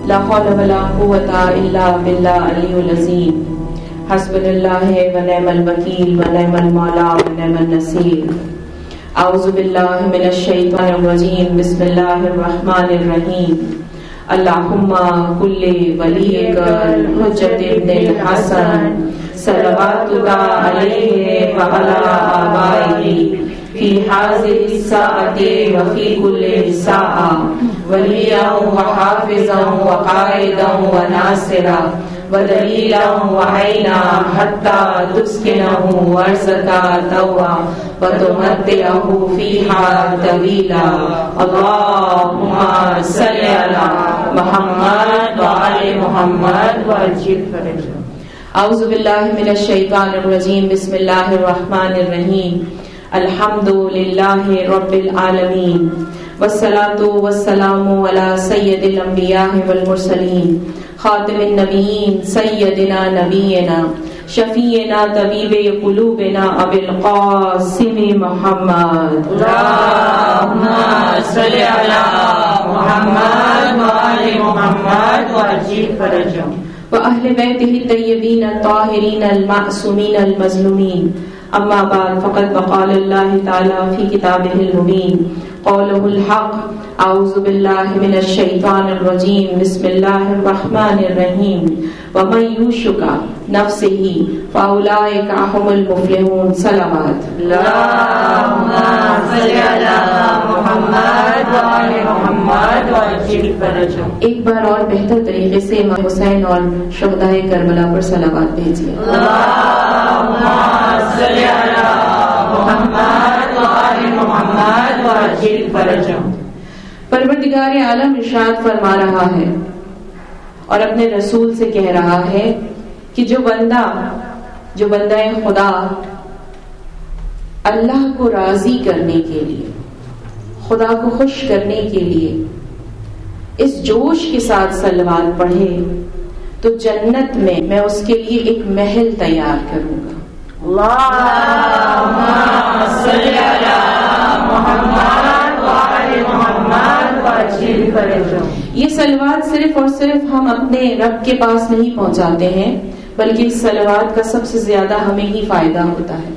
لا حول ولا قوة إلا بالله العلي العظيم حسبنا الله ونعم الوكيل ونعم المولى ونعم النصير اعوذ باللہ من الشیطان الرجیم بسم اللہ الرحمن الرحیم اللہم کل ولیک الحجۃ ابن الحسن صلواتک علیہ وعلی آبائہ فی هذه الساعة وفی کل ساعة ولیا وحافظا وقائدا وناصرا ودلیلا وعینا حتی تسکنہ ارضک طوعا وتمتعہ فیہا طویلا اللہم صل علی محمد وآل محمد وعجل فرجہ. اعوذ باللہ من الشیطان الرجیم بسم اللہ الرحمن الرحیم الحمد للہ رب العالمین والصلاة والسلام علی سید الانبیاء والمرسلین خاتم النبیین سیدنا نبینا شفیعنا طبیب قلوبنا ابی القاسم محمد. اللہم صلی علی محمد وآل محمد وعجل فرجہم وأهل بيته الطيبين الطاهرين المعصومين المظلومين. أما بعد فقد قال الله تعالى في كتابه المبين قوله الحق أعوذ بالله من الشيطان الرجيم بسم الله الرحمن الرحيم ومن يوشك نفسه فأولئك هم المفلحون. صلوات. اللهم صل على محمد وآل محمد وعجل فرجهم. ایک بار اور بہتر طریقے سے امام حسین اور شہدائے کربلا پر صلوات بھیجیے. اللهم صل على محمد وآل محمد وعجل فرجهم. پروردگار عالم ارشاد فرما رہا ہے اور اپنے رسول سے کہہ رہا ہے کہ جو بندہ خدا اللہ کو راضی کرنے کے لیے، خدا کو خوش کرنے کے لیے اس جوش کے ساتھ صلوات پڑھے تو جنت میں اس کے لیے ایک محل تیار کروں گا. اللہم صلی علی محمد وآل محمد وعجل فرجہم. یہ صلوات صرف اور صرف ہم اپنے رب کے پاس نہیں پہنچاتے ہیں بلکہ اس صلوات کا سب سے زیادہ ہمیں ہی فائدہ ہوتا ہے.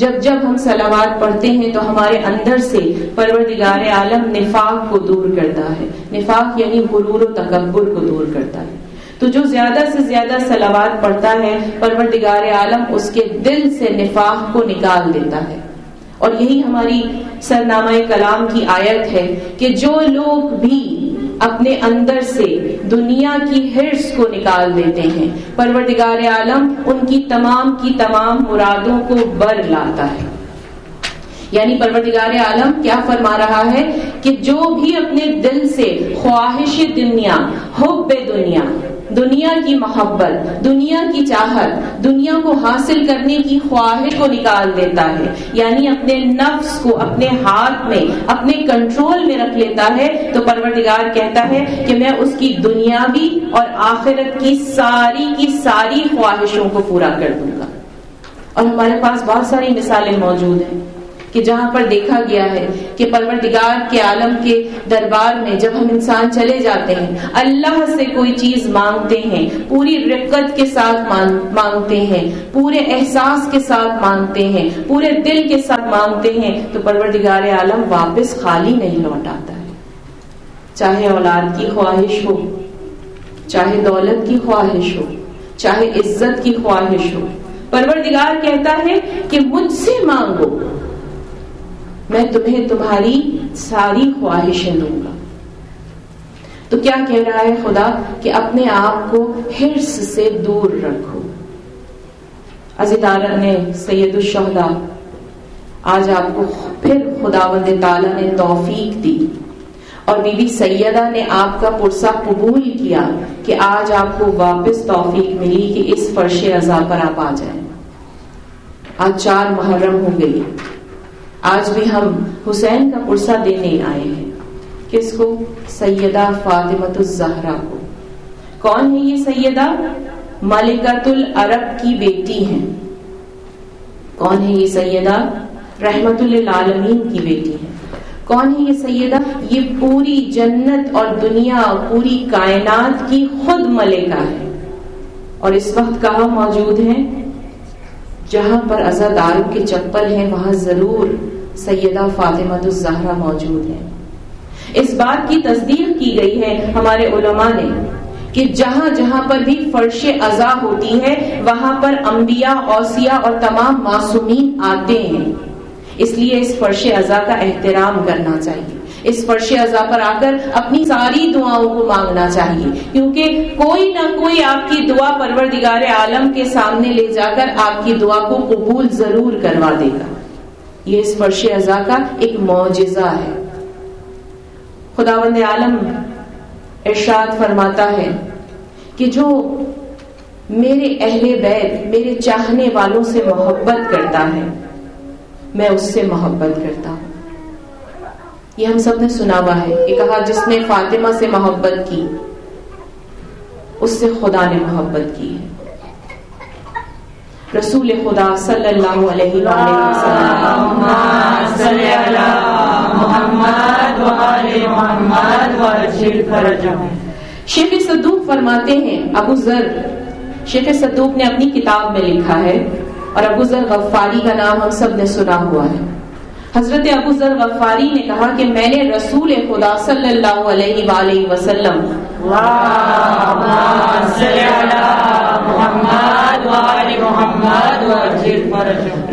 جب ہم صلوات پڑھتے ہیں تو ہمارے اندر سے پروردگار عالم نفاق کو دور کرتا ہے. نفاق یعنی غرور و تکبر کو دور کرتا ہے. تو جو زیادہ سے زیادہ صلوات پڑھتا ہے پروردگار عالم اس کے دل سے نفاق کو نکال دیتا ہے. اور یہی ہماری سرنامہ کلام کی آیت ہے کہ جو لوگ بھی اپنے اندر سے دنیا کی حرص کو نکال دیتے ہیں پروردگار عالم ان کی تمام مرادوں کو بر لاتا ہے. یعنی پروردگار عالم کیا فرما رہا ہے کہ جو بھی اپنے دل سے خواہش دنیا، حب دنیا کی محبت، دنیا کی چاہت، دنیا کو حاصل کرنے کی خواہش کو نکال دیتا ہے، یعنی اپنے نفس کو اپنے ہاتھ میں، اپنے کنٹرول میں رکھ لیتا ہے، تو پروردگار کہتا ہے کہ میں اس کی دنیاوی اور آخرت کی ساری خواہشوں کو پورا کر دوں گا. اور ہمارے پاس بہت ساری مثالیں موجود ہیں کہ جہاں پر دیکھا گیا ہے کہ پروردگار کے عالم کے دربار میں جب ہم انسان چلے جاتے ہیں، اللہ سے کوئی چیز مانگتے ہیں، پوری رقت کے ساتھ مانگتے ہیں، پورے احساس کے ساتھ مانگتے ہیں، پورے دل کے ساتھ مانگتے ہیں، تو پروردگار عالم واپس خالی نہیں لوٹاتا ہے. چاہے اولاد کی خواہش ہو، چاہے دولت کی خواہش ہو، چاہے عزت کی خواہش ہو، پروردگار کہتا ہے کہ مجھ سے مانگو، میں تمہیں تمہاری ساری خواہشیں دوں گا. تو کیا کہہ رہا ہے خدا کہ اپنے آپ کو حرص سے دور رکھو. عزیزان نے سید الشہداء آج آپ کو پھر خداوند تعالی نے توفیق دی اور بی بی سیدہ نے آپ کا پرسہ قبول کیا کہ آج آپ کو واپس توفیق ملی کہ اس فرش عزا پر آپ آ جائیں. آج 4 محرم ہو گئی. آج بھی ہم حسین کا پرسہ دینے آئے ہیں. کس کو؟ سیدہ فاطمۃ الزہرا کو. کون ہے یہ سیدہ؟ ملکۃ العرب کی بیٹی ہیں. کون ہے یہ سیدہ؟ رحمت للعالمین کی بیٹی ہیں. کون ہے یہ سیدہ؟ یہ پوری جنت اور دنیا، پوری کائنات کی خود ملکہ ہے، اور اس وقت کہاں موجود ہیں؟ جہاں پر عزادار کے چپل ہیں وہاں ضرور سیدہ فاطمہ الزہرا موجود ہیں۔ اس بات کی تصدیق کی گئی ہے ہمارے علماء نے کہ جہاں جہاں پر بھی فرش عزا ہوتی ہے وہاں پر انبیاء، اوصیاء اور تمام معصومین آتے ہیں، اس لیے اس فرش عزا کا احترام کرنا چاہیے، اس فرش عزا پر آ کر اپنی ساری دعاؤں کو مانگنا چاہیے، کیونکہ کوئی نہ کوئی آپ کی دعا پروردگار عالم کے سامنے لے جا کر آپ کی دعا کو قبول ضرور کروا دے گا۔ یہ اس فرش عزا کا ایک معجزہ ہے۔ خداوند عالم ارشاد فرماتا ہے کہ جو میرے اہل بیت، میرے چاہنے والوں سے محبت کرتا ہے میں اس سے محبت کرتا ہوں۔ یہ ہم سب نے سنا ہوا ہے کہ کہا جس نے فاطمہ سے محبت کی اس سے خدا نے محبت کی ہے۔ رسول خدا صلی اللہ علیہ وسلم شیخ صدوق فرماتے ہیں، ابو ذر شیخ صدوق نے اپنی کتاب میں لکھا ہے، اور ابو ذر غفاری کا نام ہم سب نے سنا ہوا ہے۔ حضرت ابو ذر غفاری نے کہا کہ میں نے رسول خدا صلی اللہ علیہ وآلہ وسلم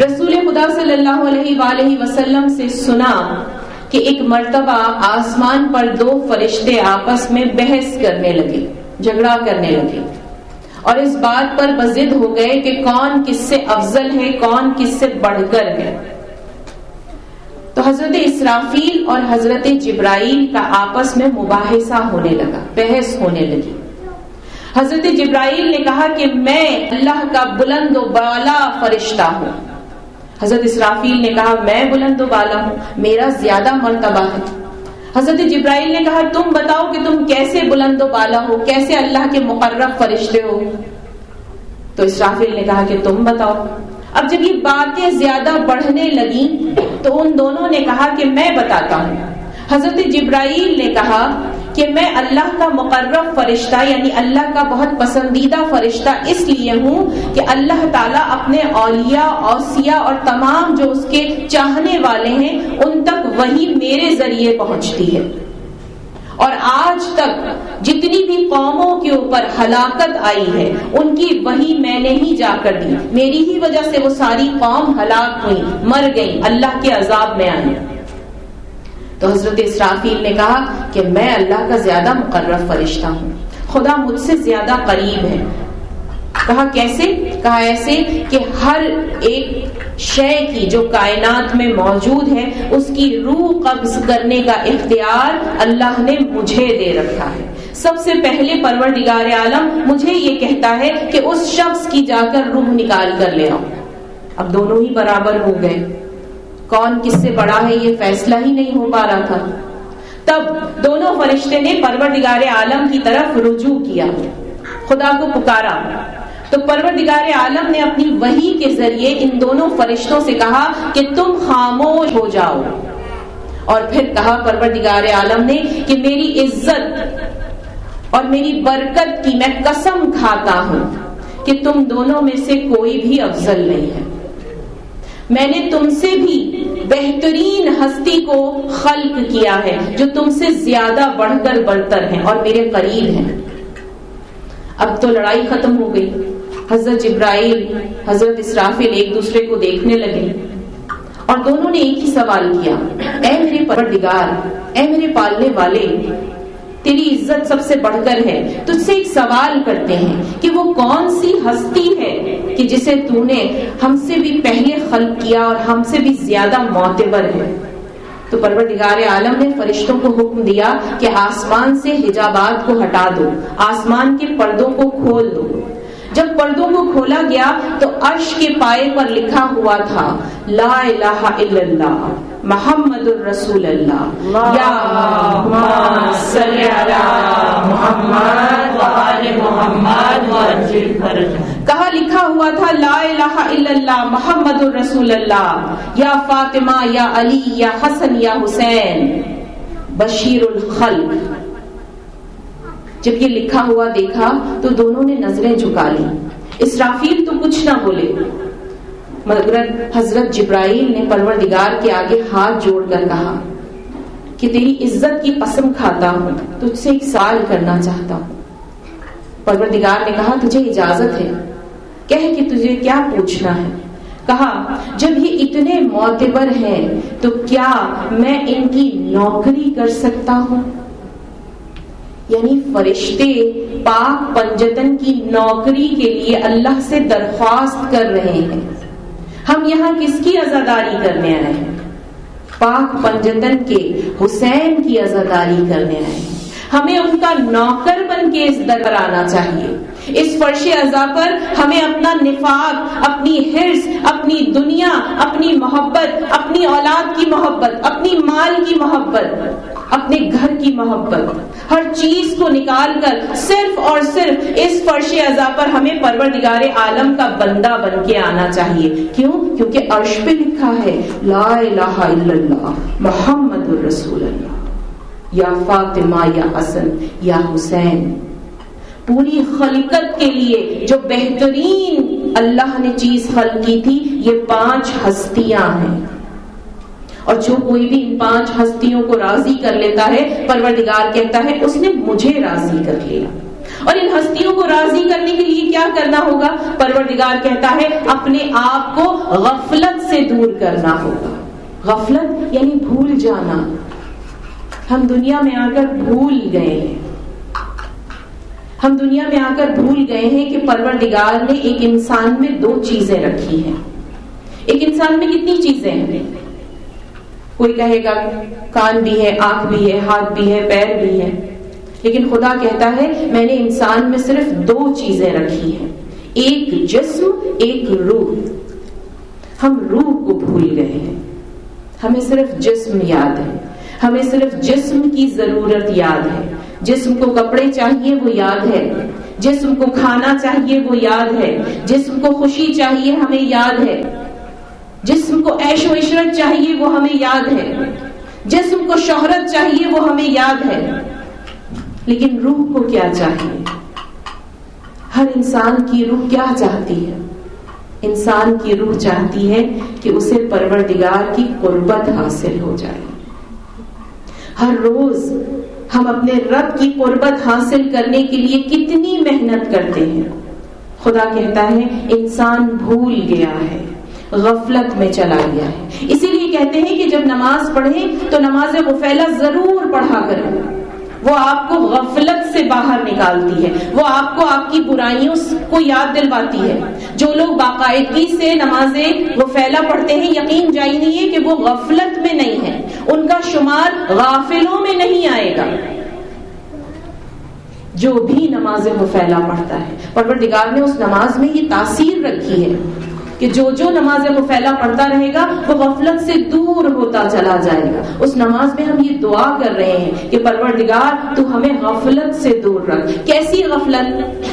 رسول خدا صلی اللہ علیہ وآلہ وسلم سے سنا کہ ایک مرتبہ آسمان پر دو فرشتے آپس میں بحث کرنے لگے، جھگڑا کرنے لگے، اور اس بات پر بضد ہو گئے کہ کون کس سے افضل ہے، کون کس سے بڑھ کر ہے۔ تو حضرت اسرافیل اور حضرت جبرائیل کا آپس میں مباحثہ ہونے لگا، بحث ہونے لگی۔ حضرت جبرائیل نے کہا کہ میں اللہ کا بلند و بالا فرشتہ ہوں۔ حضرت اسرافیل نے کہا میں بلند و بالا ہوں، میرا زیادہ مرتبہ ہے۔ حضرت جبرائیل نے کہا تم بتاؤ کہ تم کیسے بلند و بالا ہو، کیسے اللہ کے مقرب فرشتے ہو؟ تو اسرافیل نے کہا کہ تم بتاؤ۔ اب جب یہ باتیں زیادہ بڑھنے لگیں تو ان دونوں نے کہا کہ میں بتاتا ہوں۔ حضرت جبرائیل نے کہا کہ میں اللہ کا مقرب فرشتہ یعنی اللہ کا بہت پسندیدہ فرشتہ اس لیے ہوں کہ اللہ تعالیٰ اپنے اولیاء، اوصیاء اور تمام جو اس کے چاہنے والے ہیں ان تک وحی میرے ذریعے پہنچتی ہے، اور آج تک جتنی بھی قوموں کے اوپر ہلاکت آئی ہے ان کی وحی میں نے ہی جا کر دی، میری ہی وجہ سے وہ ساری قوم ہلاک ہوئی، مر گئی، اللہ کے عذاب میں آئی۔ تو حضرت اسرافیل نے کہا کہ میں اللہ کا زیادہ مقرب فرشتہ ہوں، خدا مجھ سے زیادہ قریب ہے۔ کہا کیسے؟ کہا ایسے کہ ہر ایک شے کی جو کائنات میں موجود ہے اس کی روح قبض کرنے کا اختیار اللہ نے مجھے دے رکھا ہے۔ سب سے پہلے پروردگار عالم مجھے یہ کہتا ہے کہ اس شخص کی جا کر روح نکال کر لے آؤ۔ اب دونوں ہی برابر ہو گئے، کون کس سے بڑا ہے یہ فیصلہ ہی نہیں ہو پا رہا تھا۔ تب دونوں فرشتے نے پروردگار عالم کی طرف رجوع کیا، خدا کو پکارا، تو پروردگار عالم نے اپنی وحی کے ذریعے ان دونوں فرشتوں سے کہا کہ تم خاموش ہو جاؤ، اور پھر کہا پروردگار عالم نے کہ میری عزت اور میری برکت کی میں قسم کھاتا ہوں کہ تم دونوں میں سے کوئی بھی افضل نہیں ہے، میں نے تم سے بھی بہترین ہستی کو خلق کیا ہے جو تم سے زیادہ بڑھ کر برتر ہیں اور میرے قریب ہیں۔ اب تو لڑائی ختم ہو گئی، حضرت جبرائیل، حضرت اسرافیل ایک دوسرے کو دیکھنے لگے اور دونوں نے ایک ہی سوال کیا، اے میرے پروردگار، اے میرے پالنے والے، تیری عزت سب سے بڑھ کر ہے، تجھ سے ایک سوال کرتے ہیں کہ وہ کون سی ہستی ہے کہ جسے تو نے ہم سے بھی پہلے خلق کیا اور ہم سے بھی زیادہ معتبر ہے؟ تو پروردگار عالم نے فرشتوں کو حکم دیا کہ آسمان سے حجابات کو ہٹا دو، آسمان کے پردوں کو کھول دو۔ جب پردوں کو کھولا گیا تو عرش کے پائے پر لکھا ہوا تھا لا الہ الا اللہ محمد الرسول اللہ، یا اللہم صلی علی محمد و آل محمد وعجل فرجہ۔ کہاں لکھا ہوا تھا لا الہ الا اللہ محمد الرسول اللہ، یا فاطمہ یا علی یا حسن یا حسین بشیر الخلق. جب یہ لکھا ہوا دیکھا تو دونوں نے نظریں جھکا لی. اسرافیل تو کچھ نہ بولے، مگر حضرت جبرائیل نے پروردگار کے آگے ہاتھ جوڑ کر کہا کہ تیری عزت کی قسم کھاتا ہوں، تجھ سے ایک سوال کرنا چاہتا ہوں. پروردگار نے کہا تجھے اجازت ہے، کہہ کہ تجھے کیا پوچھنا ہے. کہا جب یہ اتنے معتبر ہیں تو کیا میں ان کی نوکری کر سکتا ہوں؟ یعنی فرشتے پاک پنجتن کی نوکری کے لیے اللہ سے درخواست کر رہے ہیں. ہم یہاں کس کی عزاداری کرنے آئے ہیں؟ پاک پنجتن کے حسین کی عزاداری کرنے آئے ہیں. ہمیں ان کا نوکر بن کے اس در پر آنا چاہیے. اس فرش عزا پر ہمیں اپنا نفاق، اپنی حرص، اپنی دنیا، اپنی محبت، اپنی اولاد کی محبت، اپنی مال کی محبت، اپنے گھر کی محبت، ہر چیز کو نکال کر صرف اور صرف اس فرش عزا پر ہمیں پروردگار عالم کا بندہ بن کے آنا چاہیے. کیوں؟ کیونکہ عرش پہ لکھا ہے لا الہ الا اللہ محمد الرسول اللہ، یا فاطمہ یا حسن یا حسین. پوری خلقت کے لیے جو بہترین اللہ نے چیز خلق کی تھی یہ 5 ہستیاں ہیں، اور جو کوئی بھی ان 5 ہستیوں کو راضی کر لیتا ہے پروردگار کہتا ہے اس نے مجھے راضی کر لیا. اور ان ہستیوں کو راضی کرنے کے لیے کیا کرنا ہوگا؟ پروردگار کہتا ہے اپنے آپ کو غفلت سے دور کرنا ہوگا. غفلت یعنی بھول جانا. ہم دنیا میں آ کر بھول گئے ہیں، ہم دنیا میں آ کر بھول گئے ہیں کہ پروردگار نے ایک انسان میں 2 چیزیں رکھی ہیں. ایک انسان میں کتنی چیزیں ہیں؟ کوئی کہے گا کان بھی ہے، آنکھ بھی ہے، ہاتھ بھی ہے، پیر بھی ہے. لیکن خدا کہتا ہے میں نے انسان میں صرف 2 چیزیں رکھی ہیں، ایک جسم، ایک روح. ہم روح کو بھول گئے ہیں. ہمیں صرف جسم یاد ہے، ہمیں صرف جسم کی ضرورت یاد ہے. جسم کو کپڑے چاہیے وہ یاد ہے، جسم کو کھانا چاہیے وہ یاد ہے، جسم کو خوشی چاہیے ہمیں یاد ہے، جسم کو عیش و عشرت چاہیے وہ ہمیں یاد ہے، جسم کو شہرت چاہیے وہ ہمیں یاد ہے. لیکن روح کو کیا چاہیے؟ ہر انسان کی روح کیا چاہتی ہے؟ انسان کی روح چاہتی ہے کہ اسے پروردگار کی قربت حاصل ہو جائے. ہر روز ہم اپنے رب کی قربت حاصل کرنے کے لیے کتنی محنت کرتے ہیں. خدا کہتا ہے انسان بھول گیا ہے، غفلت میں چلا گیا ہے. اسی لیے کہتے ہیں کہ جب نماز پڑھیں تو نماز غفیلہ ضرور پڑھا کریں. وہ آپ کو غفلت سے باہر نکالتی ہے، وہ آپ کو آپ کی برائیوں کو یاد دلواتی ہے. جو لوگ باقاعدگی سے نماز غفیلہ پڑھتے ہیں یقین جانیے کہ وہ غفلت میں نہیں ہے، ان کا شمار غافلوں میں نہیں آئے گا. جو بھی نماز غفیلہ پڑھتا ہے پروردگار نے اس نماز میں یہ تاثیر رکھی ہے کہ جو نماز غفیلہ پڑھتا رہے گا وہ غفلت سے دور ہوتا چلا جائے گا. اس نماز میں ہم یہ دعا کر رہے ہیں کہ پروردگار تو ہمیں غفلت سے دور رکھ. کیسی غفلت؟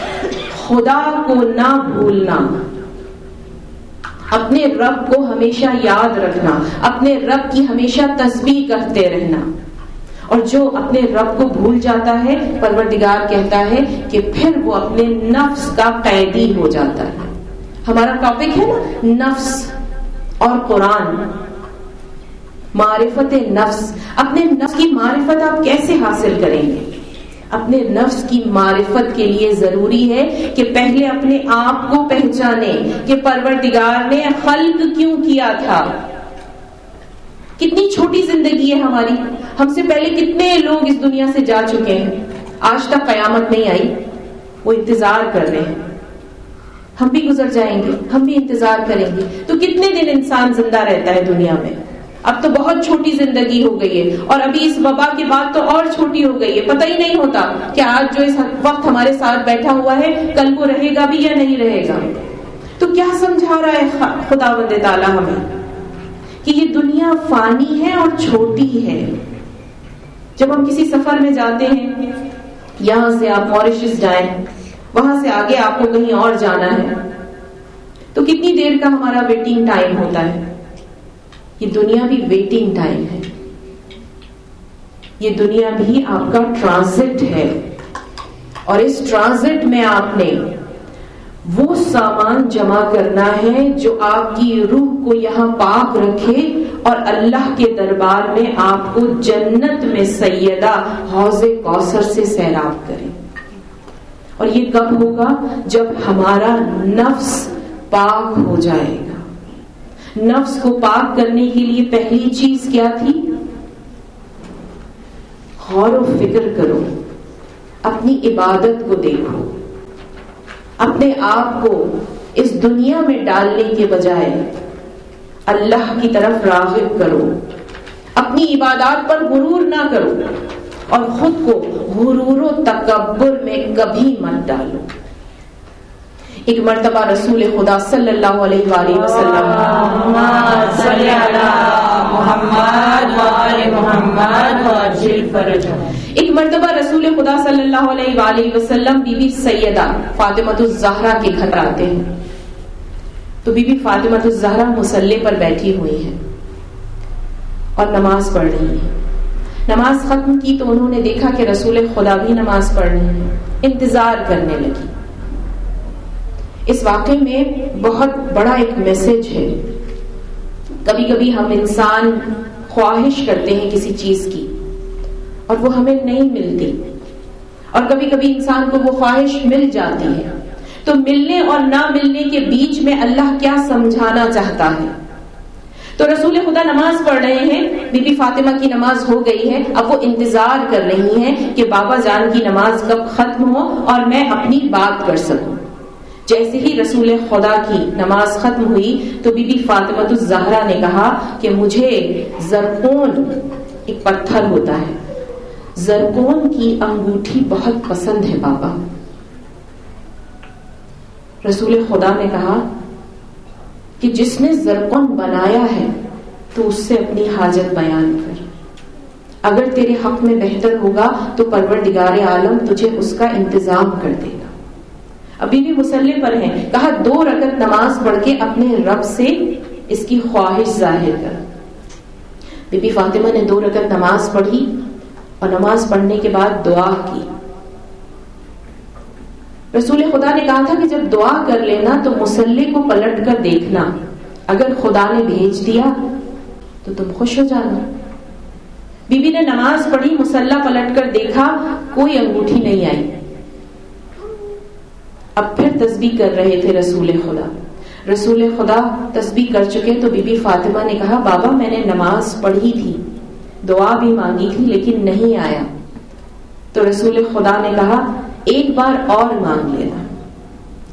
خدا کو نہ بھولنا، اپنے رب کو ہمیشہ یاد رکھنا، اپنے رب کی ہمیشہ تسبیح کرتے رہنا. اور جو اپنے رب کو بھول جاتا ہے پروردگار کہتا ہے کہ پھر وہ اپنے نفس کا قیدی ہو جاتا ہے. ہمارا ٹاپک ہے نا نفس اور قرآن، معرفت نفس. اپنے نفس کی معرفت آپ کیسے حاصل کریں گے؟ اپنے نفس کی معرفت کے لیے ضروری ہے کہ پہلے اپنے آپ کو پہچانے کہ پروردگار نے خلق کیوں کیا تھا. کتنی چھوٹی زندگی ہے ہماری. ہم سے پہلے کتنے لوگ اس دنیا سے جا چکے ہیں، آج تک قیامت نہیں آئی، وہ انتظار کر رہے ہیں. ہم بھی گزر جائیں گے، ہم بھی انتظار کریں گے. تو کتنے دن انسان زندہ رہتا ہے دنیا میں؟ اب تو بہت چھوٹی زندگی ہو گئی ہے، اور ابھی اس وبا کے بعد تو اور چھوٹی ہو گئی ہے. پتہ ہی نہیں ہوتا کہ آج جو اس وقت ہمارے ساتھ بیٹھا ہوا ہے کل کو رہے گا بھی یا نہیں رہے گا. تو کیا سمجھا رہا ہے خداوند تعالی ہمیں کہ یہ دنیا فانی ہے اور چھوٹی ہے. جب ہم کسی سفر میں جاتے ہیں، یہاں سے آپ موریشس جائیں وہاں سے آگے آپ کو کہیں اور جانا ہے تو کتنی دیر کا ہمارا ویٹنگ ٹائم ہوتا ہے؟ یہ دنیا بھی ویٹنگ ٹائم ہے، یہ دنیا بھی آپ کا ٹرانزٹ ہے، اور اس ٹرانزٹ میں آپ نے وہ سامان جمع کرنا ہے جو آپ کی روح کو یہاں پاک رکھے اور اللہ کے دربار میں آپ کو جنت میں سیدہ حوض کوثر سے سیراب کرے۔ اور یہ کب ہوگا؟ جب ہمارا نفس پاک ہو جائے گا۔ نفس کو پاک کرنے کے لیے پہلی چیز کیا تھی؟ غور و فکر کرو، اپنی عبادت کو دیکھو، اپنے آپ کو اس دنیا میں ڈالنے کے بجائے اللہ کی طرف راغب کرو، اپنی عبادات پر غرور نہ کرو اور خود کو غرور و تکبر میں کبھی مت ڈالو۔ ایک مرتبہ رسول خدا صلی اللہ علیہ وآلہ وسلم ایک مرتبہ رسول خدا صلی اللہ علیہ وآلہ وسلم بی بی سیدہ فاطمۃ الزہرا کے گھر آتے ہیں تو بی بی فاطمۃ الزہرا مصلی پر بیٹھی ہوئی ہیں اور نماز پڑھ رہی ہیں۔ نماز ختم کی تو انہوں نے دیکھا کہ رسول خدا بھی نماز پڑھ رہے ہیں، انتظار کرنے لگی۔ اس واقعے میں بہت بڑا ایک میسج ہے۔ کبھی کبھی ہم انسان خواہش کرتے ہیں کسی چیز کی اور وہ ہمیں نہیں ملتی، اور کبھی کبھی انسان کو وہ خواہش مل جاتی ہے، تو ملنے اور نہ ملنے کے بیچ میں اللہ کیا سمجھانا چاہتا ہے۔ تو رسول خدا نماز پڑھ رہے ہیں، بی بی فاطمہ کی نماز ہو گئی ہے، اب وہ انتظار کر رہی ہیں کہ بابا جان کی نماز کب ختم ہو اور میں اپنی بات کر سکوں۔ جیسے ہی رسول خدا کی نماز ختم ہوئی تو بی بی فاطمۃ الزہرا نے کہا کہ مجھے زرقون، ایک پتھر ہوتا ہے، زرقون کی انگوٹھی بہت پسند ہے بابا۔ رسول خدا نے کہا کہ جس نے زرقون بنایا ہے تو اس سے اپنی حاجت بیان کر، اگر تیرے حق میں بہتر ہوگا تو پروردگار عالم تجھے اس کا انتظام کر دے گا۔ ابھی بھی مصلی پر ہیں، کہا 2 رکعت نماز پڑھ کے اپنے رب سے اس کی خواہش ظاہر کر۔ بی بی فاطمہ نے 2 رکعت نماز پڑھی اور نماز پڑھنے کے بعد دعا کی۔ رسول خدا نے کہا تھا کہ جب دعا کر لینا تو مصلی کو پلٹ کر دیکھنا، اگر خدا نے بھیج دیا تو تم خوش ہو جانا۔ بی بی نے نماز پڑھی، مصلی پلٹ کر دیکھا، کوئی انگوٹھی نہیں آئی۔ اب پھر تسبیح کر رہے تھے رسول خدا۔ رسول خدا تسبیح کر چکے تو بی بی فاطمہ نے کہا بابا میں نے نماز پڑھی تھی، دعا بھی مانگی تھی لیکن نہیں آیا۔ تو رسول خدا نے کہا ایک بار اور مانگ لینا،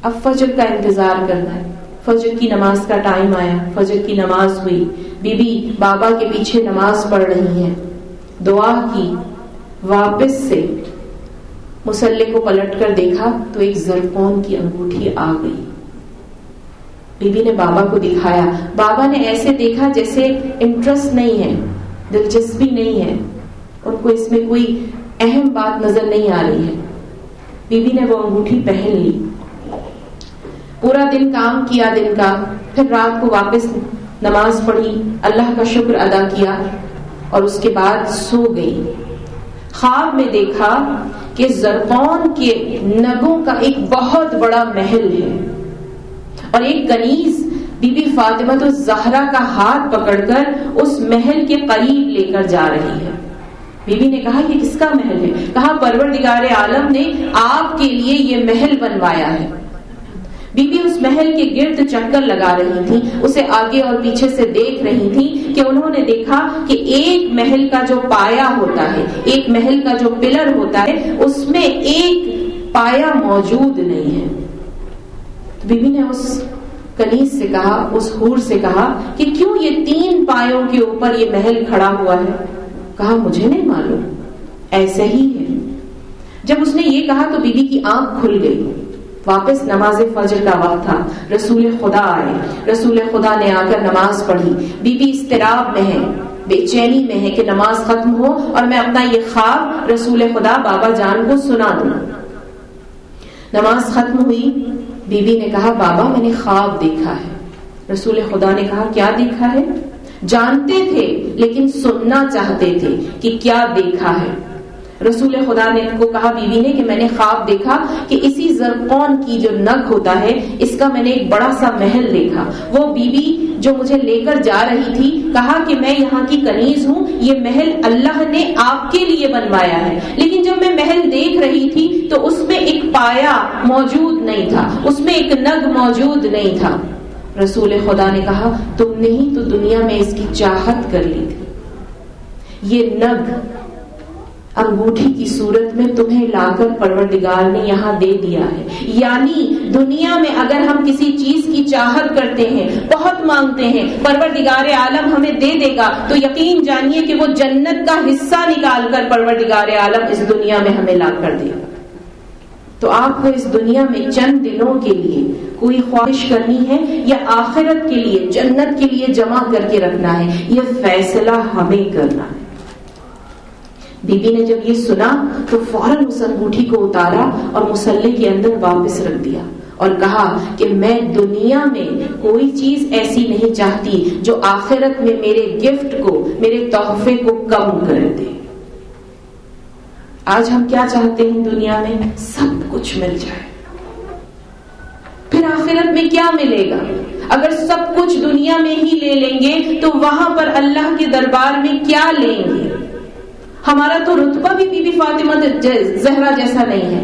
اب فجر کا انتظار کرنا ہے۔ فجر کی نماز کا ٹائم آیا، فجر کی نماز ہوئی، بی بی بابا کے پیچھے نماز پڑھ رہی ہیں، دعا کی، واپس سے مصلی کو پلٹ کر دیکھا تو ایک زرقون کی انگوٹھی آ گئی۔ بی بی نے بابا کو دکھایا، بابا نے ایسے دیکھا جیسے انٹرسٹ نہیں ہے، دلچسپی نہیں ہے، ان کو اس میں کوئی اہم بات نظر نہیں آ رہی ہے۔ بی بی نے وہ انگوٹھی پہن لی، پورا دن کام کیا دن کا، پھر رات کو واپس نماز پڑھی، اللہ کا شکر ادا کیا اور اس کے بعد سو گئی۔ خواب میں دیکھا کہ زرقون کے نگوں کا ایک بہت بڑا محل ہے اور ایک کنیز بی بی فاطمۃ الزہرا کا ہاتھ پکڑ کر اس محل کے قریب لے کر جا رہی ہے۔ بی بی نے کہا یہ کس کا محل ہے؟ کہا پروردگار عالم نے آپ کے لیے یہ محل بنوایا ہے۔ بی بی اس محل کے گرد چکر لگا رہی تھی، اسے آگے اور پیچھے سے دیکھ رہی تھی کہ انہوں نے دیکھا کہ ایک محل کا جو پایا ہوتا ہے، ایک محل کا جو پلر ہوتا ہے، اس میں ایک پایا موجود نہیں ہے۔ بی بی نے اس کنیز سے کہا، اس حور سے کہا کہ کیوں یہ 3 پایوں کے اوپر یہ محل کھڑا ہوا ہے؟ کہا مجھے نہیں معلوم، ایسے ہی ہے۔ جب اس نے یہ کہا تو بی بی کی آنکھ کھل گئی۔ واپس نماز فجر کا وقت تھا، رسول خدا آئے، رسول خدا نے آ کر نماز پڑھی۔ بی بی اضطراب میں ہے، بے چینی میں ہے کہ نماز ختم ہو اور میں اپنا یہ خواب رسول خدا بابا جان کو سنا دوں۔ نماز ختم ہوئی، بیوی نے کہا بابا میں نے خواب دیکھا ہے۔ رسول خدا نے کہا کیا دیکھا ہے؟ جانتے تھے لیکن سننا چاہتے تھے کہ کیا دیکھا ہے۔ رسول خدا نے کو کہا بیوی نے کہ میں نے خواب دیکھا کہ اسی زرقون کی جو نگ ہوتا ہے اس کا میں نے ایک بڑا سا محل دیکھا۔ وہ بیوی جو مجھے لے کر جا رہی تھی کہا کہ میں یہاں کی کنیز ہوں، یہ محل اللہ نے آپ کے لیے بنوایا ہے۔ لیکن جب میں محل دیکھ رہی تھی تو اس میں ایک پایا موجود نہیں تھا، اس میں ایک نگ موجود نہیں تھا۔ رسول خدا نے کہا تم نے ہی تو دنیا میں اس کی چاہت کر لی تھی۔ یہ نگ انگوٹھی کی صورت میں تمہیں لا کر پروردگار نے یہاں دے دیا ہے۔ یعنی دنیا میں اگر ہم کسی چیز کی چاہت کرتے ہیں، بہت مانگتے ہیں، پروردگار عالم ہمیں دے دے گا، تو یقین جانیے کہ وہ جنت کا حصہ نکال کر پروردگار عالم اس دنیا میں ہمیں لا کر دے گا۔ تو آپ کو اس دنیا میں چند دنوں کے لیے کوئی خواہش کرنی ہے یا آخرت کے لیے، جنت کے لیے جمع کر کے رکھنا ہے، یہ فیصلہ ہمیں کرنا ہے۔ بی بی نے جب یہ سنا تو فوراً اس انگوٹھی کو اتارا اور مصلے کے اندر واپس رکھ دیا اور کہا کہ میں دنیا میں کوئی چیز ایسی نہیں چاہتی جو آخرت میں میرے گفٹ کو، میرے تحفے کو کم کر دے۔ آج ہم کیا چاہتے ہیں دنیا میں؟ سب کچھ مل جائے، پھر آخرت میں کیا ملے گا؟ اگر سب کچھ دنیا میں ہی لے لیں گے تو وہاں پر اللہ کے دربار میں کیا لیں گے؟ ہمارا تو رتبہ بھی بی بی فاطمہ زہرا جیسا نہیں ہے،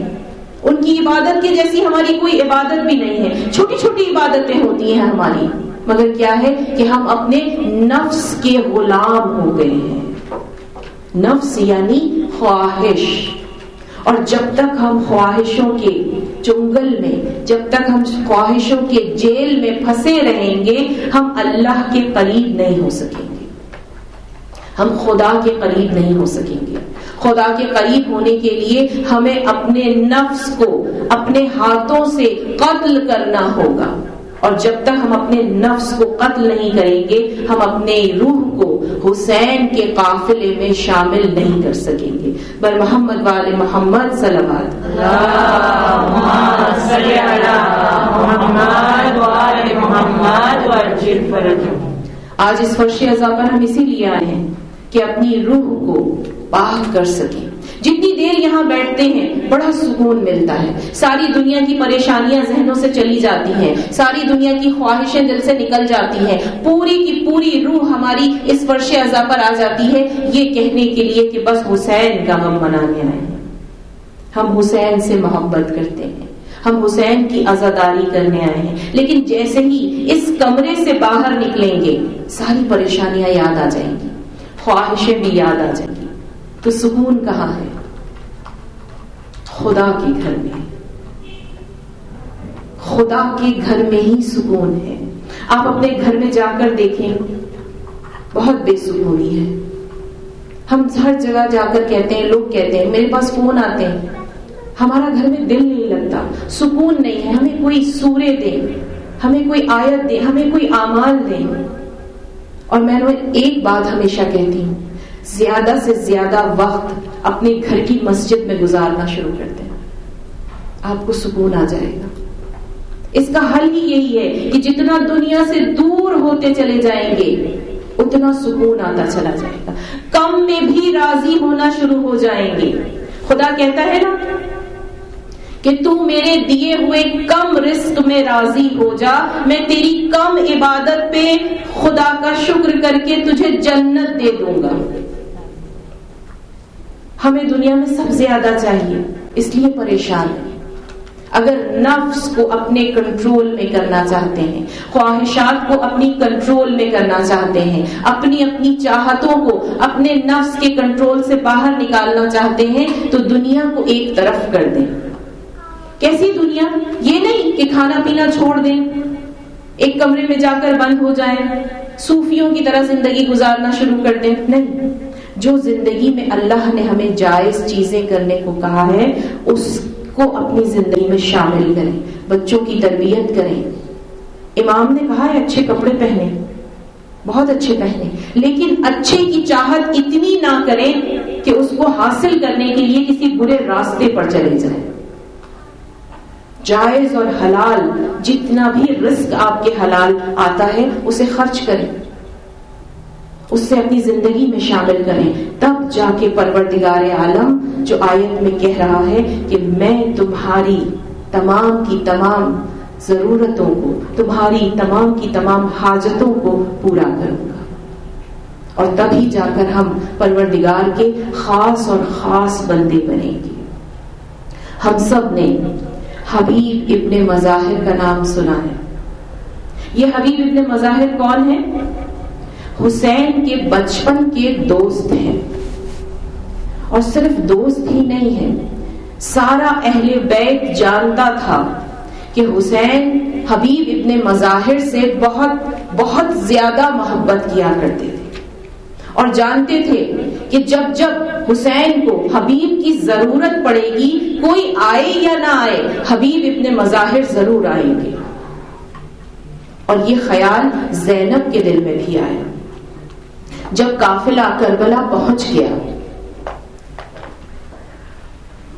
ان کی عبادت کے جیسی ہماری کوئی عبادت بھی نہیں ہے۔ چھوٹی چھوٹی عبادتیں ہوتی ہیں ہماری، مگر کیا ہے کہ ہم اپنے نفس کے غلام ہو گئے ہیں۔ نفس یعنی خواہش، اور جب تک ہم خواہشوں کے چنگل میں، جب تک ہم خواہشوں کے جیل میں پھنسے رہیں گے، ہم اللہ کے قریب نہیں ہو سکیں گے، ہم خدا کے قریب نہیں ہو سکیں گے۔ خدا کے قریب ہونے کے لیے ہمیں اپنے نفس کو اپنے ہاتھوں سے قتل کرنا ہوگا، اور جب تک ہم اپنے نفس کو قتل نہیں کریں گے ہم اپنے روح کو حسین کے قافلے میں شامل نہیں کر سکیں گے۔ بر محمد وآل محمد صلوات اللہم صلی علی محمد وآل محمد وعجل فرجهم۔ آج اس فرش عزا پر ہم اسی لیے آئے ہیں کہ اپنی روح کو پاک کر سکیں۔ جتنی دیر یہاں بیٹھتے ہیں بڑا سکون ملتا ہے، ساری دنیا کی پریشانیاں ذہنوں سے چلی جاتی ہیں، ساری دنیا کی خواہشیں دل سے نکل جاتی ہیں، پوری کی پوری روح ہماری اس فرش عزا پر آ جاتی ہے، یہ کہنے کے لیے کہ بس حسین کا غم منانے آئے ہیں۔ ہم حسین سے محبت کرتے ہیں، ہم حسین کی عزاداری کرنے آئے ہیں، لیکن جیسے ہی اس کمرے سے باہر نکلیں گے ساری پریشانیاں یاد آ جائیں گی، خواہشیں بھی یاد آ جائیں گی، تو سکون کہاں ہے؟ خدا کے گھر میں، خدا کے گھر میں ہی سکون ہے۔ آپ اپنے گھر میں جا کر دیکھیں، بہت بے سکونی ہے۔ ہم ہر جگہ جا کر کہتے ہیں، لوگ کہتے ہیں، میرے پاس فون آتے ہیں، ہمارا گھر میں دل نہیں لگتا، سکون نہیں ہے، ہمیں کوئی سورے دیں، ہمیں کوئی آیت دیں، ہمیں کوئی اعمال دیں۔ اور میں نے ایک بات ہمیشہ کہتی ہوں، زیادہ سے زیادہ وقت اپنے گھر کی مسجد میں گزارنا شروع کرتے ہیں، آپ کو سکون آ جائے گا۔ اس کا حل ہی یہی ہے کہ جتنا دنیا سے دور ہوتے چلے جائیں گے اتنا سکون آتا چلا جائے گا، کم میں بھی راضی ہونا شروع ہو جائیں گے۔ خدا کہتا ہے نا کہ تو میرے دیے ہوئے کم رزق میں راضی ہو جا، میں تیری کم عبادت پہ خدا کا شکر کر کے تجھے جنت دے دوں گا۔ ہمیں دنیا میں سب زیادہ چاہیے، اس لیے پریشان ہیں۔ اگر نفس کو اپنے کنٹرول میں کرنا چاہتے ہیں، خواہشات کو اپنی کنٹرول میں کرنا چاہتے ہیں، اپنی چاہتوں کو اپنے نفس کے کنٹرول سے باہر نکالنا چاہتے ہیں، تو دنیا کو ایک طرف کر دیں۔ کیسی دنیا؟ یہ نہیں کہ کھانا پینا چھوڑ دیں، ایک کمرے میں جا کر بند ہو جائیں، صوفیوں کی طرح زندگی گزارنا شروع کر دیں۔ نہیں، جو زندگی میں اللہ نے ہمیں جائز چیزیں کرنے کو کہا ہے اس کو اپنی زندگی میں شامل کریں، بچوں کی تربیت کریں۔ امام نے کہا ہے اچھے کپڑے پہنے، بہت اچھے پہنے، لیکن اچھے کی چاہت اتنی نہ کریں کہ اس کو حاصل کرنے کے لیے کسی برے راستے پر چلے جائیں۔ جائز اور حلال جتنا بھی رزق آپ کے حلال آتا ہے اسے خرچ کریں، اس سے اپنی زندگی میں شامل کریں، تب جا کے پروردگار عالم جو آیت میں کہہ رہا ہے کہ میں تمہاری تمام کی تمام ضرورتوں کو، تمہاری تمام کی تمام حاجتوں کو پورا کروں گا، اور تبھی جا کر ہم پروردگار کے خاص اور خاص بندے بنیں گے۔ ہم سب نے حبیب ابن مظاہر کا نام سنا ہے۔ یہ حبیب ابن مظاہر کون ہے؟ حسین کے بچپن کے دوست ہیں، اور صرف دوست ہی نہیں ہیں، سارا اہل بیت جانتا تھا کہ حسین حبیب ابن مظاہر سے بہت بہت زیادہ محبت کیا کرتے تھے، اور جانتے تھے کہ جب جب حسین کو حبیب کی ضرورت پڑے گی، کوئی آئے یا نہ آئے، حبیب ابن مظاہر ضرور آئیں گے۔ اور یہ خیال زینب کے دل میں بھی آیا۔ جب قافلہ کربلا پہنچ گیا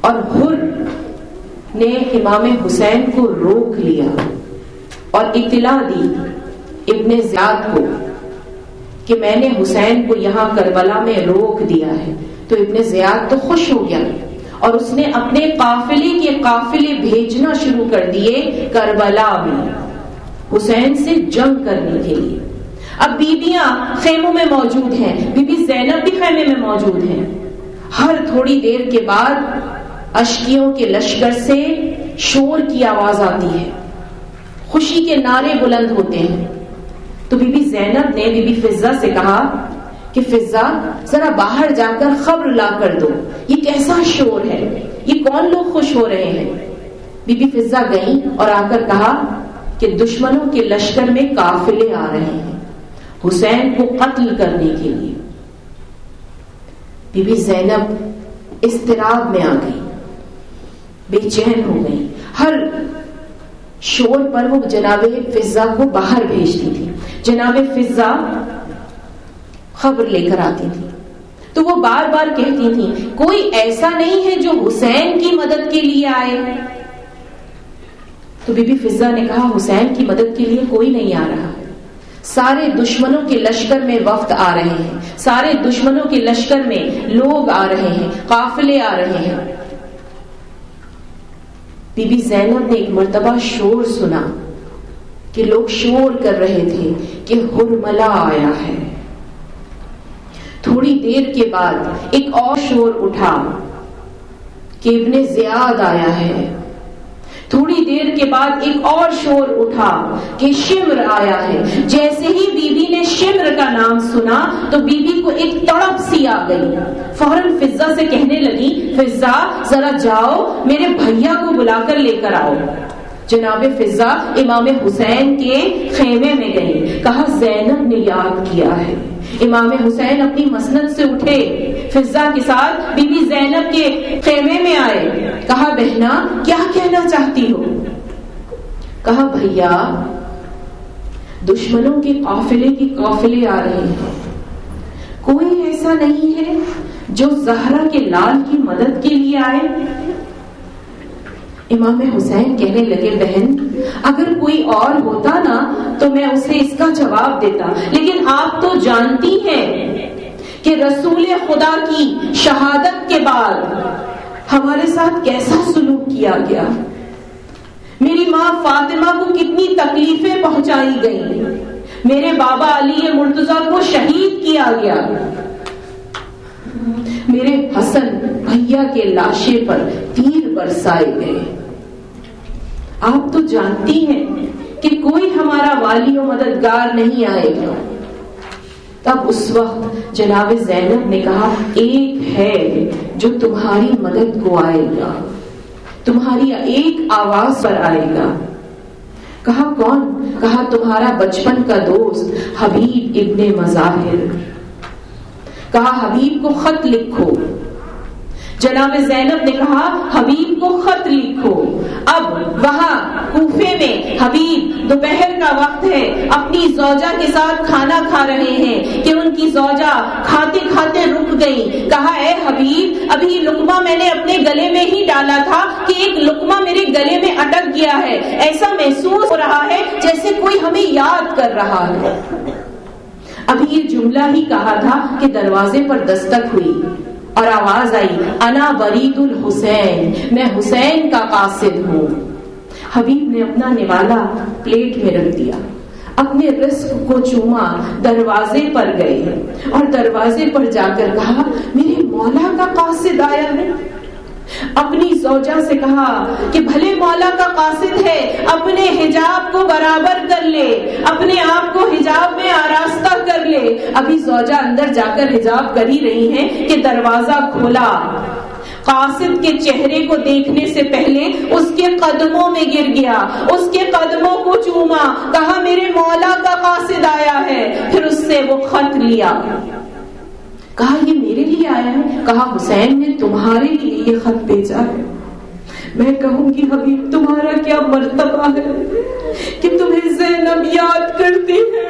اور حر نے امام حسین کو روک لیا اور اطلاع دی ابن زیاد کو کہ میں نے حسین کو یہاں کربلا میں روک دیا ہے، تو ابن زیاد تو خوش ہو گیا اور اس نے اپنے قافلے کے قافلے بھیجنا شروع کر دیے کربلا میں حسین سے جنگ کرنے کے لیے۔ اب بیویاں خیموں میں موجود ہیں، بی بی زینب بھی خیمے میں موجود ہیں۔ ہر تھوڑی دیر کے بعد اشکیوں کے لشکر سے شور کی آواز آتی ہے، خوشی کے نعرے بلند ہوتے ہیں۔ تو بی بی زینب نے بی بی فضہ سے کہا کہ فضہ ذرا باہر جا کر خبر لا کر دو، یہ کیسا شور ہے، یہ کون لوگ خوش ہو رہے ہیں۔ بی بی فضہ گئیں اور آ کر کہا کہ دشمنوں کے لشکر میں قافلے آ رہے ہیں حسین کو قتل کرنے کے لیے۔ بی بی زینب اضطراب میں آ گئی، بے چین ہو گئی، ہر شور پر وہ جناب فضہ کو باہر بھیجتی تھی، جناب فضہ خبر لے کر آتی تھی، تو وہ بار بار کہتی تھی کوئی ایسا نہیں ہے جو حسین کی مدد کے لیے آئے۔ تو بی بی فضہ نے کہا حسین کی مدد کے لیے کوئی نہیں آ رہا، سارے دشمنوں کے لشکر میں وفد آ رہے ہیں، سارے دشمنوں کے لشکر میں لوگ آ رہے ہیں، قافلے آ رہے ہیں۔ بی بی زینب نے ایک مرتبہ شور سنا کہ لوگ شور کر رہے تھے کہ حرملہ آیا ہے۔ تھوڑی دیر کے بعد ایک اور شور اٹھا کہ ابن زیاد آیا ہے۔ تھوڑی دیر کے بعد ایک اور شور اٹھا کہ شمر آیا ہے۔ جیسے ہی بی بی نے شمر کا نام سنا تو بی بی کو ایک تڑپ سی آ گئی، فوراً فضہ سے کہنے لگی فضہ ذرا جاؤ میرے بھیا کو بلا کر لے کر آؤ۔ جناب فضہ امام حسین کے خیمے میں گئی، کہا زینب نے یاد کیا ہے۔ امام حسین اپنی مسند سے اٹھے، فضہ کے ساتھ بی بی زینب کے خیمے میں آئے، کہا بہنا کیا کہنا چاہتی ہو؟ کہا بھیا دشمنوں کے قافلے آ رہے ہیں، کوئی ایسا نہیں ہے جو زہرا کے لال کی مدد کے لیے آئے؟ امام حسین کہنے لگے بہن اگر کوئی اور ہوتا نا تو میں اسے اس کا جواب دیتا، لیکن آپ تو جانتی ہیں کہ رسول خدا کی شہادت کے بعد ہمارے ساتھ کیسا سلوک کیا گیا، میری ماں فاطمہ کو کتنی تکلیفیں پہنچائی گئیں، میرے بابا علی مرتضیٰ کو شہید کیا گیا، میرے حسن بھیا کے لاشے پر تیر برسائے گئے۔ آپ تو جانتی ہیں کہ کوئی ہمارا والی و مددگار نہیں آئے گا۔ تب اس وقت جناب زینب نے کہا ایک ہے جو تمہاری مدد کو آئے گا، تمہاری ایک آواز پر آئے گا۔ کہا کون؟ کہا تمہارا بچپن کا دوست حبیب ابن مظاہر۔ کہا حبیب کو خط لکھو جناب زینب نے کہا حبیب کو خط لکھو. اب وہاں کوفے میں حبیب دوپہر کا وقت ہے، اپنی زوجہ کے ساتھ کھانا کھا رہے ہیں کہ ان کی زوجہ کھاتے کھاتے رک گئی. کہا اے حبیب، ابھی لقمہ میں نے اپنے گلے میں ہی ڈالا تھا کہ ایک لقمہ میرے گلے میں اٹک گیا ہے، ایسا محسوس ہو رہا ہے جیسے کوئی ہمیں یاد کر رہا ہے. ابھی یہ جملہ ہی کہا تھا کہ دروازے پر دستک ہوئی اور آواز آئی، انا برید الحسین، میں حسین کا قاصد ہوں. حبیب نے اپنا نوالا پلیٹ میں رکھ دیا، اپنے رزق کو چوما، دروازے پر گئے اور دروازے پر جا کر کہا میرے مولا کا قاصد آیا ہے. اپنی زوجہ سے کہا کہ بھلے مولا کا قاصد ہے، اپنے حجاب کو برابر کر لے، اپنے آپ کو حجاب میں آراستہ کر لے. ابھی زوجہ اندر جا کر حجاب کر ہی رہی ہیں کہ دروازہ کھولا. قاصد کے چہرے کو دیکھنے سے پہلے اس کے قدموں میں گر گیا، اس کے قدموں کو چوما، کہا میرے مولا کا قاصد آیا ہے. پھر اس سے وہ خط لیا، کہا یہ میرے لیے آیا ہے. کہا حسین نے تمہارے لیے یہ خط بھیجا ہے. میں کہوں گی حبیب تمہارا کیا مرتبہ ہے کہ تمہیں زینب یاد کرتی ہے،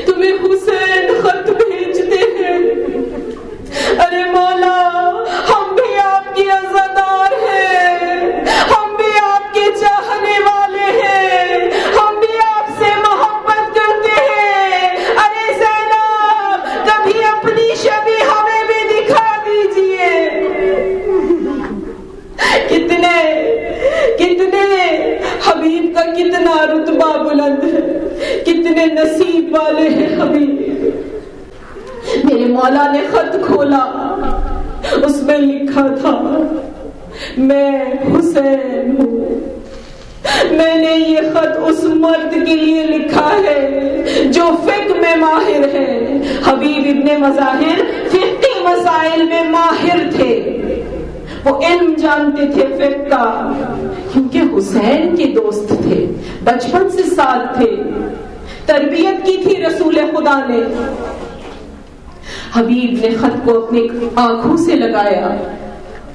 تمہیں حسین خط بھیجتے ہیں. ارے مولا، ہم بھی آپ کی عزادار ہیں، ہم بھی آپ کے چاہنے والے ہیں، ہم بھی آپ سے محبت کرتے ہیں. ارے زینب، کبھی اپنی شبی ہمیں بھی دکھا دیجیے. کتنے حبیب کا کتنا رتبہ بلند ہے، کتنے نصیب والے ہیں حبیب. میرے مولا نے خط کھولا، اس میں لکھا تھا میں حسین ہوں. میں نے یہ خط اس مرد کے لیے لکھا ہے جو فقہ میں ماہر ہے. حبیب ابن مظاہر فقہی مسائل میں ماہر تھے، وہ علم جانتے تھے فقہ کا، کیونکہ حسین کے دوست تھے، بچپن سے ساتھ تھے، تربیت کی تھی رسول خدا نے. حبیب نے خط کو اپنی آنکھوں سے لگایا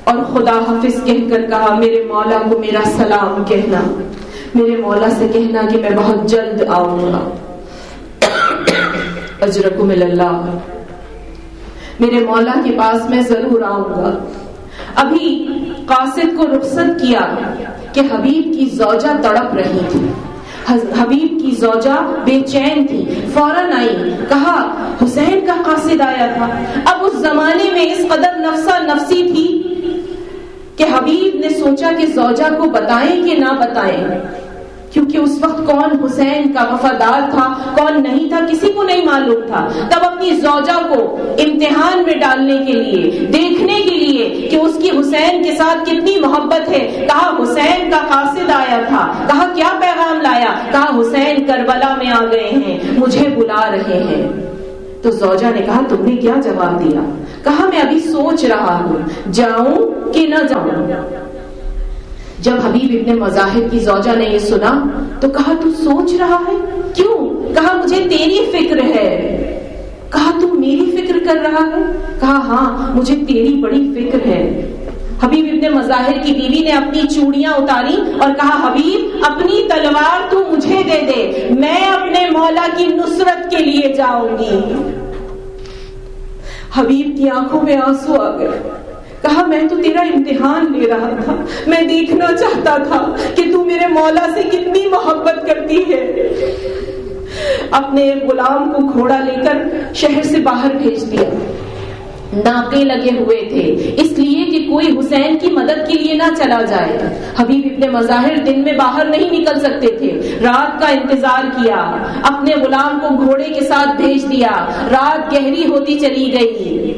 اور خدا حافظ کہہ کر کہا میرے مولا کو میرا سلام کہنا، میرے مولا سے کہنا کہ میں بہت جلد آؤں گا. اجرکم اللہ، میرے مولا کے پاس میں ضرور آؤں گا. ابھی قاصد کو رخصت کیا کہ حبیب کی زوجہ تڑپ رہی تھی، حبیب کی زوجہ بے چین تھی. فوراً آئی، کہا حسین کا قاصد آیا تھا. اب اس زمانے میں اس قدر نفسا نفسی تھی کہ حبیب نے سوچا کہ زوجہ کو بتائیں کہ نہ بتائیں، کیونکہ اس وقت کون حسین کا وفادار تھا کون نہیں تھا کسی کو نہیں معلوم تھا. تب اپنی زوجہ کو امتحان میں ڈالنے کے لیے، دیکھنے کے لیے کہ اس کی حسین کے ساتھ کتنی محبت ہے، کہا حسین کا قاصد آیا تھا. کہا کیا پیغام لایا؟ کہا حسین کربلا میں آ گئے ہیں، مجھے بلا رہے ہیں. تو زوجہ نے کہا تم نے کیا جواب دیا؟ کہا میں ابھی سوچ رہا ہوں جاؤں کہ نہ جاؤں. جب حبیب ابن مظاہر کی زوجہ نے یہ سنا تو کہا تو سوچ رہا ہے کیوں؟ کہا مجھے تیری فکر ہے. کہا تم میری فکر کر رہا ہے؟ کہا ہاں مجھے تیری بڑی فکر ہے. حبیب ابن مظاہر کی بیوی نے اپنی چوڑیاں اتاری اور کہا حبیب اپنی تلوار تو مجھے دے دے، میں اپنے مولا کی نصرت کے لیے جاؤں گی. حبیب کی آنکھوں میں آنسو آ گئے. کہا میں تو تیرا امتحان لے رہا تھا، میں دیکھنا چاہتا تھا کہ تو میرے مولا سے کتنی محبت کرتی ہے. اپنے غلام کو گھوڑا لے کر شہر سے باہر بھیج دیا. ناقے لگے ہوئے تھے اس لیے کہ کوئی حسین کی مدد کے لیے نہ چلا جائے. حبیب ابن مظاہر دن میں باہر نہیں نکل سکتے تھے، رات کا انتظار کیا، اپنے غلام کو گھوڑے کے ساتھ بھیج دیا. رات گہری ہوتی چلی گئی،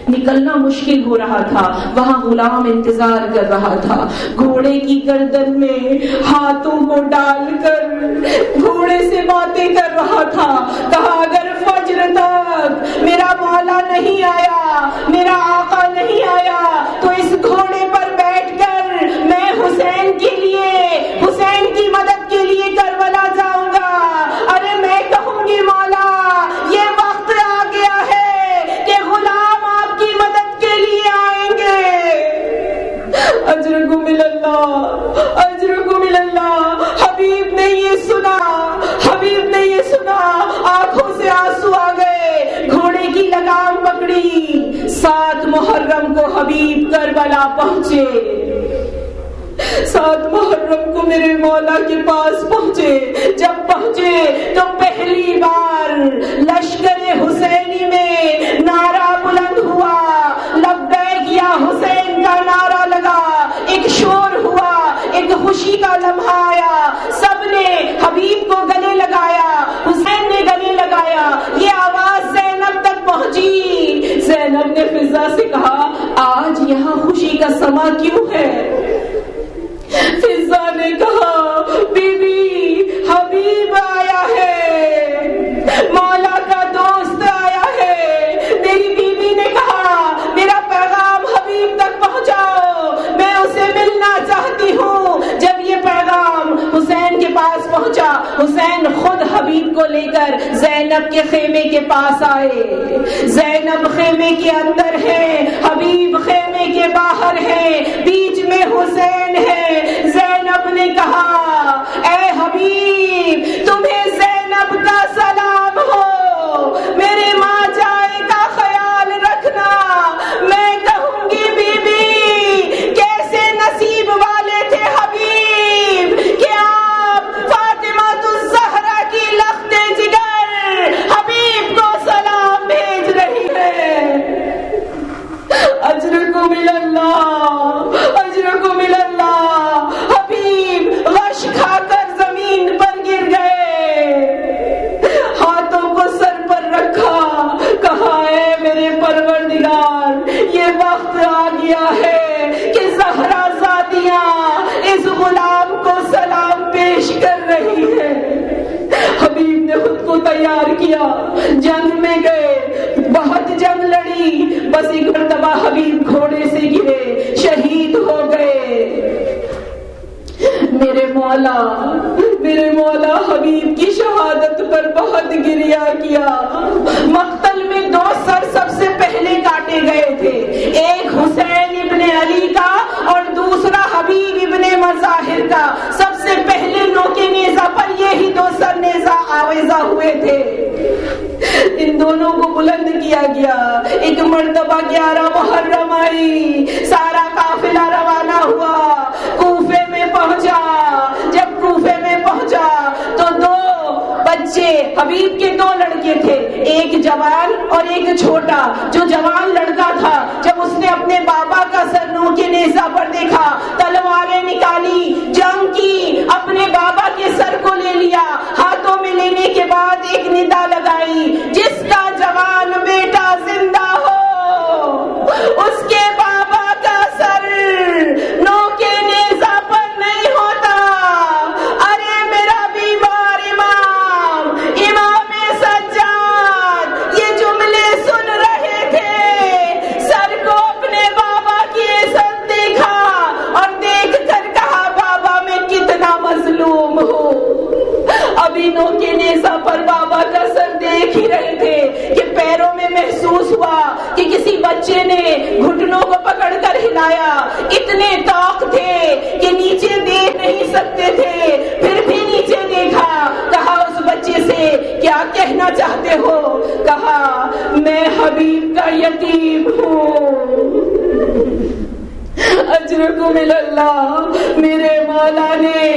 نکلنا مشکل ہو رہا تھا. وہاں غلام انتظار کر رہا تھا، گھوڑے کی گردن میں ہاتھوں کو ڈال کر گھوڑے سے باتیں کر رہا تھا. کہا اگر فجر تک میرا مولا نہیں آیا، میرا آقا نہیں آیا تو اس گھوڑے پر بیٹھ کر میں حسین کے لیے، حسین کی مدد کے لیے کربلا جاؤں گا. ارے میں کہوں گی مولا یہ وقت آ گیا ہے کہ غلام آپ کی مدد کے لیے آئیں گے. اجڑی 7 محرم کو حبیب کربلا پہنچے. 7 محرم کو میرے مولا کے پاس پہنچے. جب پہنچے تو پہلی بار لشکر حسینی میں نعرہ بلند ہوا. لبیک یا حسین کا نعرہ لگا. ایک شور ہوا, ایک خوشی کا لمحہ آیا. سب نے حبیب کو گلے لگایا, حسین نے گلے لگایا. یہ آواز زینب تک پہنچی. زینب نے فضا سے کہا, آج یہاں خوشی کا سما کیوں ہے؟ فضا نے کہا, بی بی حبیب آیا ہے, مولا کا دوست آیا ہے. میری بیوی نے کہا, میرا پیغام حبیب تک پہنچاؤ, میں اسے ملنا چاہتی ہوں. جب یہ پیغام حسین کے پاس پہنچا, حسین خود حبیب کو لے کر زینب کے خیمے کے پاس آئے. زینب خیمے کے اندر ہے, حبیب خیمے کے باہر ہے, بیچ میں حسین ہے. زینب نے کہا, اے حبیب تمہیں زینب کا سلام ہو, میرے ماں جائے کا خیال رکھنا. میں کہوں گی بی بی کیسے نصیب والے تھے حبیب کہ آپ فاطمہ الزہرا کی لخت جگر حبیب کو سلام بھیج رہی ہے. اجرکم اللہ, اجرکم اللہ. حبیب غش کھا کر زمین پر گر گئے, ہاتھوں کو سر پر رکھا, کہا اے میرے پروردگار, یہ وقت آ گیا ہے کہ زہرا زادیاں اس غلام کو سلام پیش کر رہی ہے. حبیب نے خود کو تیار کیا, جنگ میں گئے, بہت جنگ لڑی. بس ایک مرتبہ حبیب گھوڑے سے گرے, شہید ہو گئے. میرے مولا حبیب کی شہادت پر بہت گریہ کیا. مقتل میں 2 سر سب سے پہلے کاٹے گئے تھے, ایک حسین ابن علی کا اور دوسرا حبیب ابن مظاہر کا. سب سے پہلے نوکے نیزہ پر یہی 2 سر نیزہ آویزہ ہوئے تھے. ان دونوں کو بلند کیا گیا. ایک مرتبہ 11 محرم آئی, سارا قافلہ روانہ ہوا, کوفے میں پہنچا. جب کوفے میں پہنچا تو 2 بچے, حبیب کے 2 لڑکے تھے, ایک جوان اور ایک چھوٹا. جو جوان لڑکا تھا, جب اس نے اپنے بابا کا سر نوکے نیزہ پر دیکھا, تلواریں نکالی, جنگ کی, اپنے بابا کے سر کو لے لیا. ہاتھوں میں لینے کے بعد ایک ندا لگائی, جس کا جوان بیٹا زندہ ہو اس کے بابا کا سر نوکے نیزہ پر نہیں ہوتا. ارے میرا بیمار امام, امام سجاد یہ جملے سن رہے تھے. سر کو اپنے بابا کی عزت دیکھا اور دیکھ کر کہا, بابا میں کتنا مظلوم ہوں. ابھی نوکے نیزہ پر بابا کا سر دیکھ ہی رہے تھے کہ پیروں میں محسوس ہوا کہ کسی بچے نے گھٹنوں کو پکڑ کر ہلایا. اتنے طاق تھے کہ نیچے دیکھ نہیں سکتے تھے, پھر بھی نیچے دیکھا. کہا اس بچے سے, کیا کہنا چاہتے ہو؟ کہا, میں حبیب کا یتیم ہوں. اجرکم اللہ. میرے مولا نے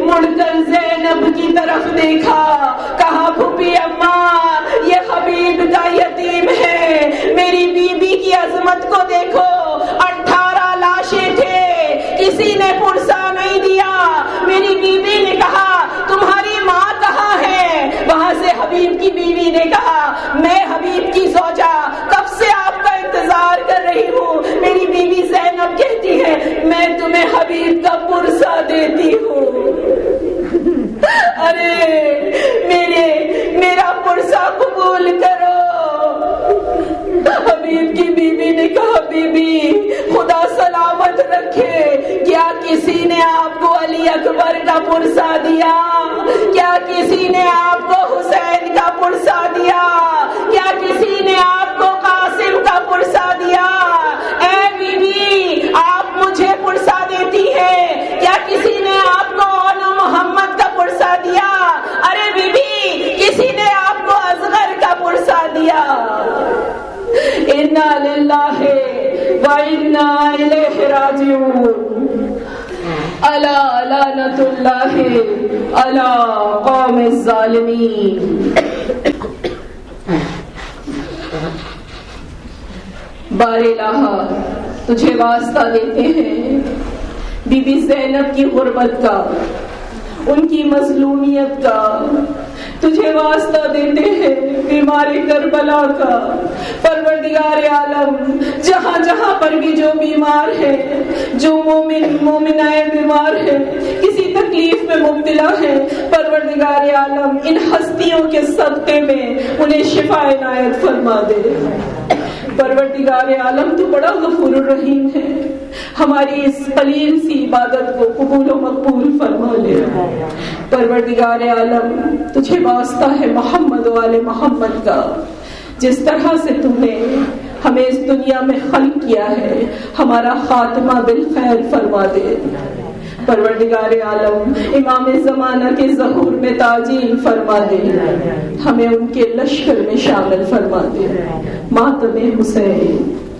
مڑ کر زینب کی طرف دیکھا, کہا, پھوپھی اماں یہ حبیب کا یتیم ہے. میری بیوی کی عظمت کو دیکھو, 18 لاشیں تھے, کسی نے پرسا نہیں دیا. میری بیوی نے کہا, تمہاری ماں کہاں ہے؟ وہاں سے حبیب کی بیوی نے کہا, میں حبیب کی زوجہ کب سے آپ کا انتظار کر رہی ہوں. میری بیوی زینب کہتی ہے, میں تمہیں حبیب کا پرسا دیتی ہوں. ارے میرا پرسا قبول کرو. حبیب کی بیوی نے کہا, بیوی خدا سلامت رکھے, کیا کسی نے آپ کو علی اکبر کا پرسا دیا؟ کیا کسی نے آپ کو حسین کا پرسا دیا؟ کیا کسی نے آپ کو قاسم کا پرسا دیا؟ اے بیوی آپ مجھے پرسا دیتی ہے, کیا کسی نے آپ کو اونو محمد کا پرسا دیا؟ ارے بیوی کسی نے آپ کو اصغر کا پرسا دیا؟ ان انا للہ وانا الیہ راجعون الا لعنۃ اللہ علی قوم الظالمین۔ بار الہ تجھے واسطہ دیتے ہیں بی بی زینب کی غربت کا، ان کی مظلومیت کا، تجھے واسطہ دیتے ہیں بیمار کربلا کا۔ پروردگار عالم جہاں جہاں پر بھی جو بیمار ہے، جو مومنائیں بیمار ہیں، کسی تکلیف میں مبتلا ہیں، پروردگار عالم ان ہستیوں کے صدقے میں انہیں شفا عنایت فرما دے۔ پروردگار عالم تو بڑا غفور الرحیم ہے، ہماری اس قلیل سی عبادت کو قبول و مقبول فرما لے۔ پروردگار عالم تجھے واسطہ ہے محمد و آل محمد کا، جس طرح سے تم نے ہمیں اس دنیا میں خلق کیا ہے، ہمارا خاتمہ بالخیر فرما دے۔ پروردگار عالم امام زمانہ کے ظہور میں تعجیل فرما دے، ہمیں ان کے لشکر میں شامل فرما دے۔ ماتم حسین۔